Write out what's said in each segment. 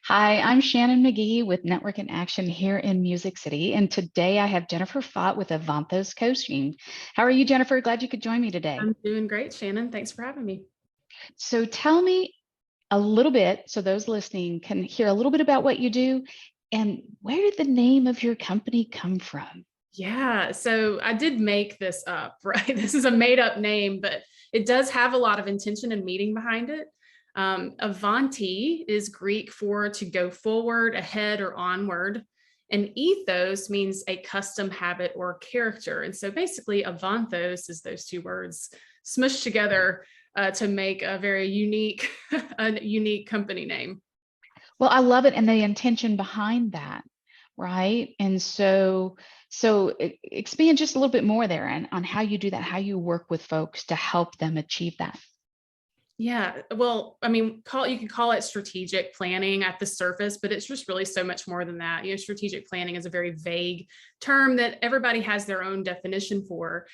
Hi, I'm Shannon McGee with Network in Action here in Music City. And today I have Jennifer Faught with Avanthos Coaching. How are you, Jennifer? Glad you could join me today. I'm doing great, Shannon. Thanks for having me. So tell me a little bit so those listening can hear a little bit about what you do and where did the name of your company come from? Yeah, so I did make this up, right? This is a made up name, but it does have a lot of intention and meaning behind it. Avanti is Greek for to go forward, ahead, or onward. And ethos means a custom habit or character. And so basically, Avanthos is those two words smushed together to make a very unique, a unique company name. Well, I love it and the intention behind that, right? And expand just a little bit more there and on how you do that, how you work with folks to help them achieve that. Yeah, well, I mean, you could call it strategic planning at the surface, but it's just really so much more than that. Strategic planning is a very vague term that everybody has their own definition for.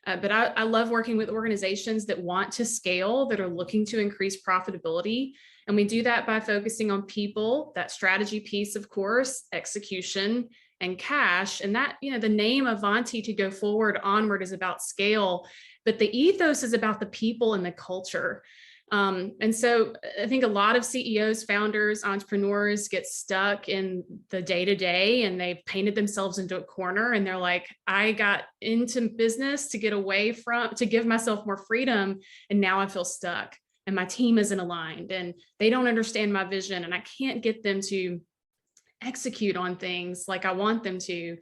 But I love working with organizations that want to scale, that are looking to increase profitability. And we do that by focusing on people, that strategy piece, of course, execution, and cash. And that, the name Avanti to go forward, onward is about scale, but the ethos is about the people and the culture. And so I think a lot of CEOs, founders, entrepreneurs get stuck in the day to day and they've painted themselves into a corner and they're like, I got into business to to give myself more freedom. And now I feel stuck and my team isn't aligned and they don't understand my vision and I can't get them to execute on things like I want them to.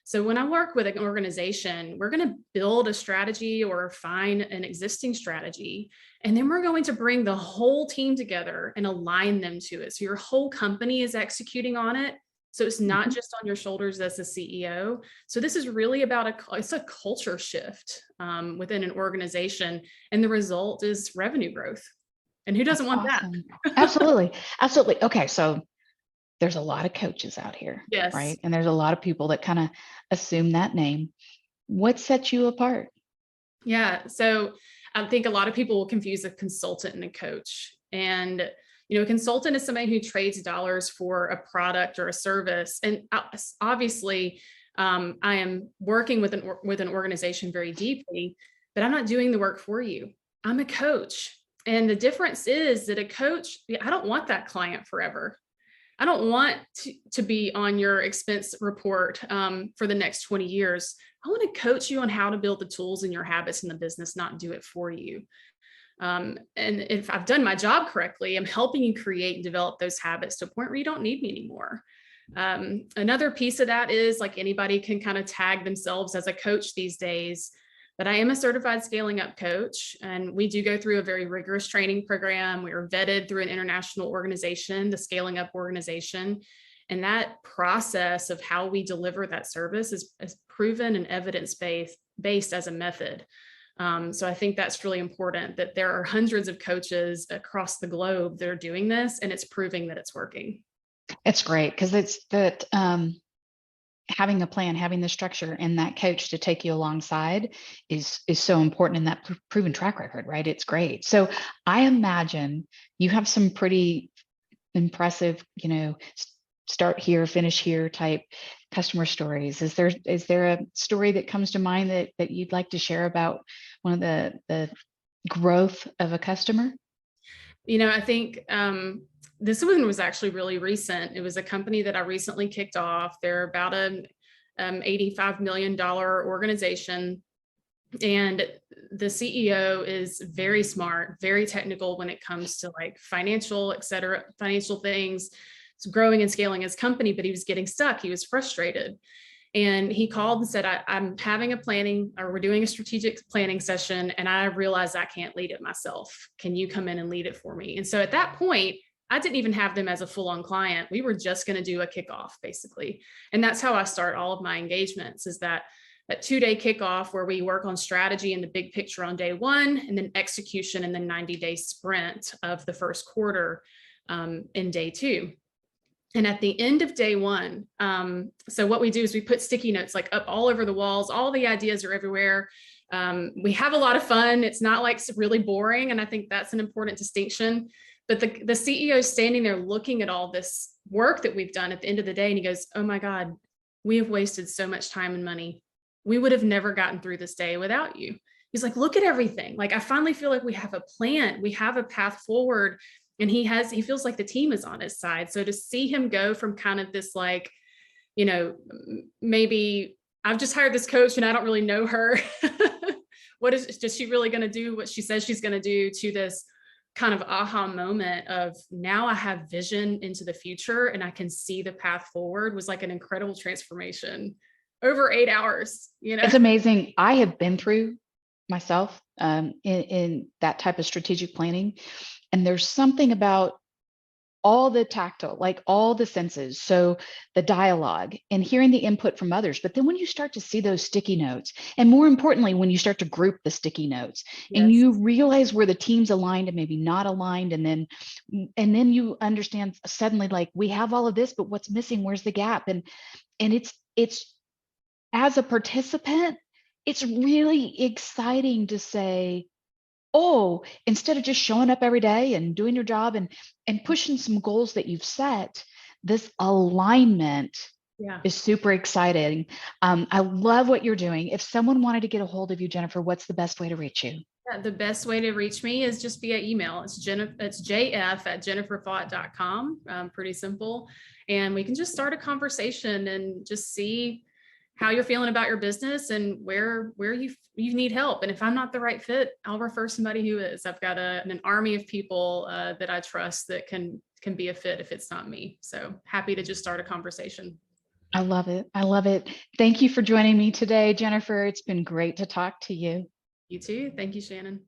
So when I work with an organization, we're going to build a strategy or refine an existing strategy, and then we're going to bring the whole team together and align them to it. So your whole company is executing on it. So it's not just on your shoulders as a CEO. So this is really about it's a culture shift within an organization, and the result is revenue growth. And who doesn't That's want that? awesome. Absolutely. Absolutely. Okay. So there's a lot of coaches out here, Yes. right? And there's a lot of people that kind of assume that name. What sets you apart? Yeah. So I think a lot of people will confuse a consultant and a coach. And, a consultant is somebody who trades dollars for a product or a service. And obviously, I am working with an organization very deeply, but I'm not doing the work for you. I'm a coach. And the difference is that a coach, I don't want that client forever. I don't want to be on your expense report for the next 20 years. I want to coach you on how to build the tools and your habits in the business, not do it for you. And if I've done my job correctly, I'm helping you create and develop those habits to a point where you don't need me anymore. Another piece of that is like anybody can kind of tag themselves as a coach these days. But I am a certified scaling up coach, and we do go through a very rigorous training program. We are vetted through an international organization, the Scaling Up organization. And that process of how we deliver that service is proven and evidence-based as a method. So I think that's really important, that there are hundreds of coaches across the globe that are doing this, and it's proving that it's working. It's great because it's that having a plan, having the structure, and that coach to take you alongside is so important in that proven track record, right? It's great. So I imagine you have some pretty impressive, start here, finish here type customer stories. Is there a story that comes to mind that you'd like to share about one of the growth of a customer? I think this one was actually really recent. It was a company that I recently kicked off. They're about an $85 million organization. And the CEO is very smart, very technical when it comes to like financial, et cetera, financial things. It's growing and scaling his company, but he was getting stuck. He was frustrated. And he called and said, I'm having we're doing a strategic planning session, and I realize I can't lead it myself. Can you come in and lead it for me? And so at that point, I didn't even have them as a full-on client. We were just going to do a kickoff, basically. And that's how I start all of my engagements, is that 2-day kickoff where we work on strategy and the big picture on day one, and then execution in the 90-day sprint of the first quarter in day two. And at the end of day one, so what we do is we put sticky notes like up all over the walls. All the ideas are everywhere. We have a lot of fun. It's not like really boring. And I think that's an important distinction. But the CEO is standing there looking at all this work that we've done at the end of the day, and he goes, "Oh my God, we have wasted so much time and money. We would have never gotten through this day without you." He's like, "Look at everything. Like, I finally feel like we have a plan. We have a path forward." And he feels like the team is on his side. So to see him go from kind of this, like, maybe I've just hired this coach and I don't really know her. Does she really going to do what she says she's going to do, to this kind of aha moment of, now I have vision into the future and I can see the path forward, was like an incredible transformation over 8 hours. It's amazing. I have been through myself in that type of strategic planning. And there's something about all the tactile, like all the senses. So the dialogue and hearing the input from others. But then when you start to see those sticky notes, and more importantly, when you start to group the sticky notes and Yes. you realize where the team's aligned and maybe not aligned, and then you understand suddenly, like, we have all of this, but what's missing? Where's the gap? And it's as a participant, it's really exciting to say, oh, instead of just showing up every day and doing your job and pushing some goals that you've set, this alignment Yeah. is super exciting. I love what you're doing. If someone wanted to get a hold of you, Jennifer, what's the best way to reach you? Yeah, the best way to reach me is just via email. It's jf@jenniferfaught.com. Pretty simple. And we can just start a conversation and just see how you're feeling about your business and where you need help. And if I'm not the right fit, I'll refer somebody who is. I've got an army of people that I trust that can be a fit if it's not me. So happy to just start a conversation. I love it. I love it. Thank you for joining me today, Jennifer. It's been great to talk to you. You too. Thank you, Shannon.